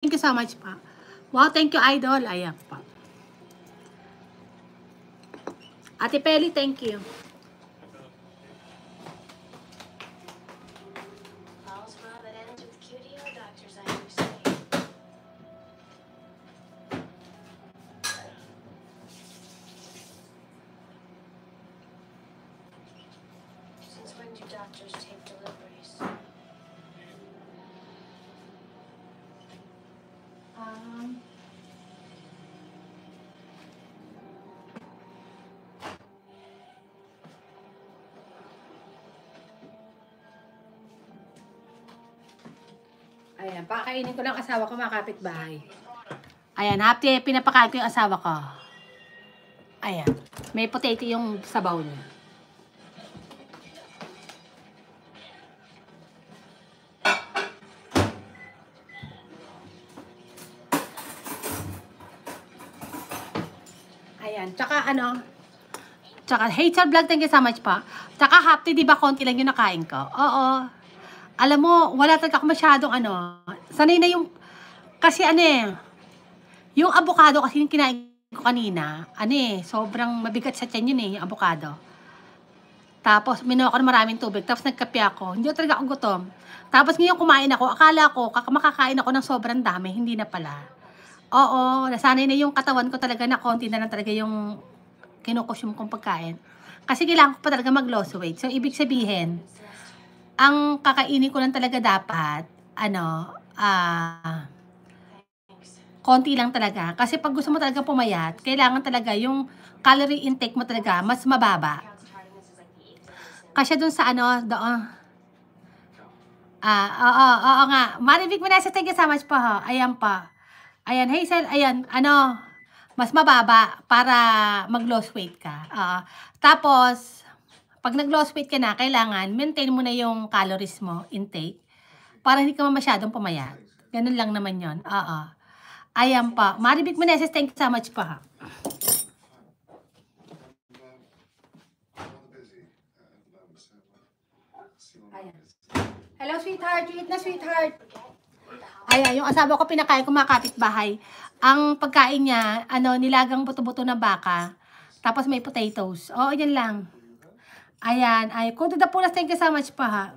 Thank you so much pa. Wow, thank you, idol. Ayan pa. Ate Peli, thank you. Doctors take deliveries. Ayan, pakainin ko lang asawa ko, mga kapitbahay. Ayan, happy, pinapakain ko yung asawa ko. Ayan, may potato yung sabaw niya. Ayan, tsaka Hazel Vlog, thank you so much pa. Tsaka happy, di ba, konti lang yung nakain ko? Oo. Alam mo, wala talaga ako masyadong sanay na yung, kasi yung avocado kasi yung kinain ko kanina, sobrang mabigat sa tiyan yun yung avocado. Tapos, minuha ko ng maraming tubig, tapos nagkape ako, hindi talaga ako gutom. Tapos ngayon kumain ako, akala ko, makakain ako ng sobrang dami, hindi na pala. Oo, nasanay na yung katawan ko talaga na konti na lang talaga yung kinukonsume kong pagkain. Kasi kailangan ko pa talaga mag-lose weight. So, ibig sabihin, ang kakainin ko lang talaga dapat, konti lang talaga. Kasi pag gusto mo talaga pumayat, kailangan talaga yung calorie intake mo talaga mas mababa. Kasi dun sa doon. Oo nga. Maribig Manasa, thank you so much po. Ayan pa. Ayan, Hazel, ayan, mas mababa para mag-lose weight ka. Tapos, pag nag-lose weight ka na, kailangan maintain mo na yung calories mo, intake, para hindi ka masyadong pumayat. Ganun lang naman yon. Ayan pa. Maribig Meneses, thank you so much pa. Ayan. Hello, sweetheart. You eat na, sweetheart. Ayan, yung asawa ko pinakain ko, mga kapitbahay. Ang pagkain niya, nilagang buto-buto ng baka. Tapos may potatoes. Oo, yan lang. Ayan, Kudo the Pulas, thank you so much pa.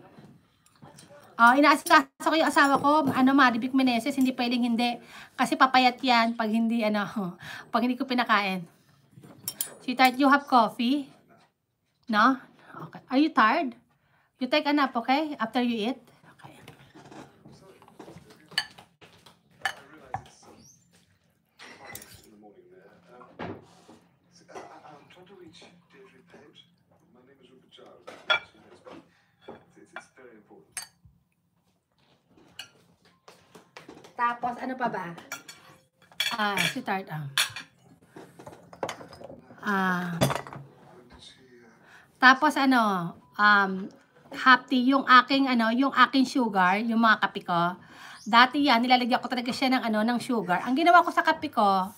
Inaasikaso ko yung asawa ko, Maribik Meneses, hindi pwedeng hindi. Kasi papayat yan pag hindi, pag hindi ko pinakain. Sweetheart, you have coffee? No? Okay. Are you tired? You take a nap, okay? After you eat? Okay. I'm trying to reach Deirdre Page. My name is Rupert Giles. It's very important. Tapos, ano pa ba? Sweetheart, tapos, happy, yung aking sugar, yung mga kape ko. Dati yan, nilalagyan ko talaga siya ng sugar. Ang ginawa ko sa kape ko,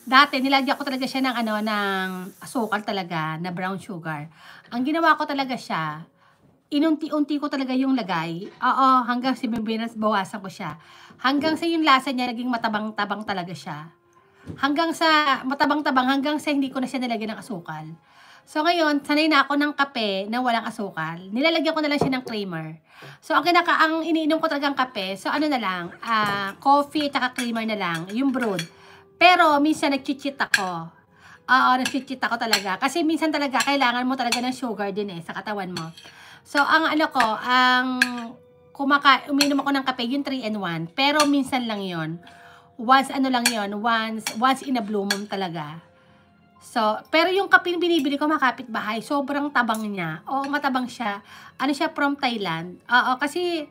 dati, nilagyan ko talaga siya ng asukal talaga, na brown sugar. Ang ginawa ko talaga siya, inunti-unti ko talaga yung lagay. Oo, hanggang si Bibinas, bawasan ko siya. Hanggang sa yung lasa niya, naging matabang-tabang talaga siya. Hanggang sa matabang-tabang, hanggang sa hindi ko na siya nilagyan ng asukal. So, ngayon, sanay na ako ng kape na walang asukal. Nilalagyan ko na lang siya ng creamer. So, ang iniinom ko talagang kape, so na lang, coffee at creamer na lang, yung brewed. Pero, minsan nag-cheat ako. Oo, nag-cheat ako talaga. Kasi minsan talaga, kailangan mo talaga ng sugar din sa katawan mo. So, uminom ako ng kape, yung 3-in-1. Pero, minsan lang yon. Once in a blue moon talaga. So, pero yung kape binibili ko, mga kapitbahay, sobrang tabang niya. Oo, matabang siya. Siya from Thailand. Oo, kasi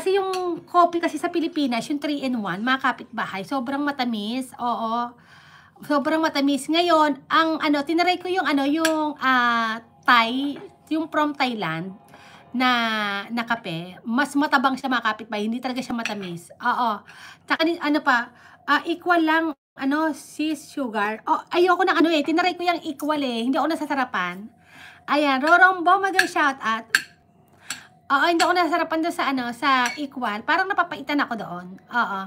yung coffee kasi sa Pilipinas, yung 3-in-1, mga kapitbahay, sobrang matamis. Oo. Sobrang matamis. Ngayon, tinaray ko yung Thai, yung from Thailand, na kape, mas matabang siya, mga kapitbahay, hindi talaga siya matamis. Oo. Tsaka, equal lang, sis sugar. Ayoko ng tinaray ko yung equal hindi ako nasasarapan. Ayan, Rorombo, mag-shout out. Oo, hindi ako nasarapan doon sa ano, sa equal. Parang napapaitan ako doon. Oo.